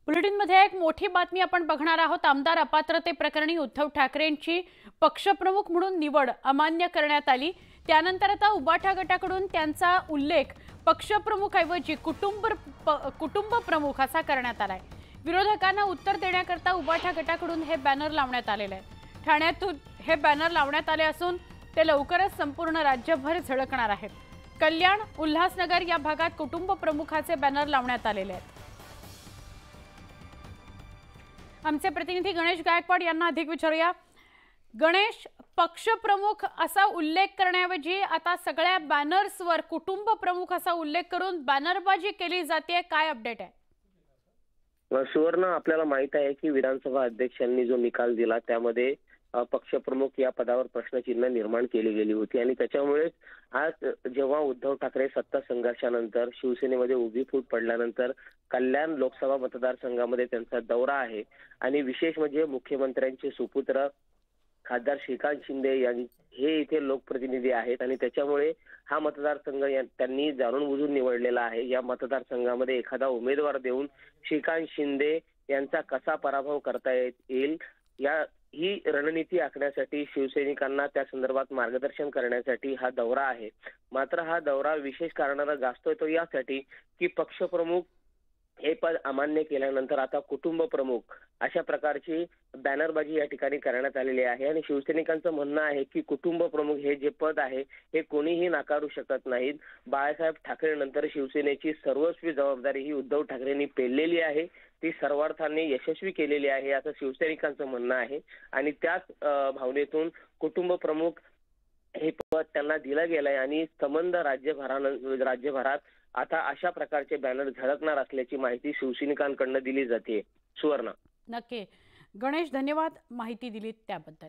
बुलेटिनमध्ये एक मोठी बातमी आपण बघणार आहोत। आमदार अपात्रते प्रकरणी उद्धव ठाकरेंची पक्षप्रमुख म्हणून निवड अमान्य करण्यात आली। त्यानंतर आता उबाठा गटाकडून त्यांचा उल्लेख पक्षप्रमुख ऐवजी कुटुंब प्रमुख असा करण्यात आलाय। विरोधकांना उत्तर देण्याकरता उबाठा गटाकडून हे बॅनर लावण्यात आलेले आहे। ठाण्यातून हे बॅनर लावण्यात आले असून ते लवकरच संपूर्ण राज्यभर झळकणार आहेत। कल्याण, उल्हासनगर या भागात कुटुंब प्रमुखाचे बॅनर लावण्यात आलेले आहेत। आमचे प्रतिनिधी गणेश गायकवाड यांना अधिक विचारूया। गणेश, पक्षप्रमुख असा उल्लेख करण्याऐवजी आता सगळ्या बॅनर्सवर कुटुंब प्रमुख असा उल्लेख करून बॅनरबाजी केली जाते, काय अपडेट आहे? सुवर्ण, आपल्याला माहित आहे की विधानसभा अध्यक्षांनी जो निकाल दिला त्यामध्ये पक्षप्रमुख या पदावर प्रश्नचिन्ह निर्माण केली गेली होती आणि त्याच्यामुळे आज जेव्हा उद्धव ठाकरे सत्ता संघर्षानंतर शिवसेनेमध्ये उभी फूट पडल्यानंतर कल्याण लोकसभा मतदारसंघामध्ये त्यांचा दौरा आहे आणि विशेष म्हणजे मुख्यमंत्र्यांचे सुपुत्र खासदार श्रीकांत शिंदे हे इथे लोकप्रतिनिधी आहेत आणि त्याच्यामुळे हा मतदारसंघ त्यांनी जाणून बुजून निवडलेला आहे। या मतदारसंघामध्ये एखादा उमेदवार देऊन श्रीकांत शिंदे यांचा कसा पराभव करता येईल ही रणनीती आखण्यासाठी शिवसैनिकांना त्या संदर्भात मार्गदर्शन करण्यासाठी हा दौरा आहे। मात्र हा दौरा विशेष कारणाने गाजतोय तो यासाठी की पक्षप्रमुख हे पद अमान्य केल्यानंतर आता कुटुंब प्रमुख अशा प्रकारची बॅनरबाजी या ठिकाणी करण्यात आलेली आहे आणि शिवसैनिकांचं म्हणणं आहे की कुटुंब प्रमुख हे जे पद आहे हे कोणीही नाकारू शकत नाहीत। बाळासाहेब ठाकरे नंतर शिवसेनेची सर्वस्वी जबाबदारी ही उद्धव ठाकरेंनी पेललेली आहे, ती सर्वार्थाने यशस्वी केलेली आहे असं शिवसैनिकांचं म्हणणं आहे आणि त्याच भावनेतून कुटुंब प्रमुख हे पद त्यांना दिलं गेलंय आणि संबंध राज्यभरात आता अशा प्रकारचे बॅनर झळकणार असल्याची माहिती शिवसैनिकांकडून दिली जाते। सुवर्ण, नक्की गणेश, धन्यवाद माहिती दिलीत त्याबद्दल।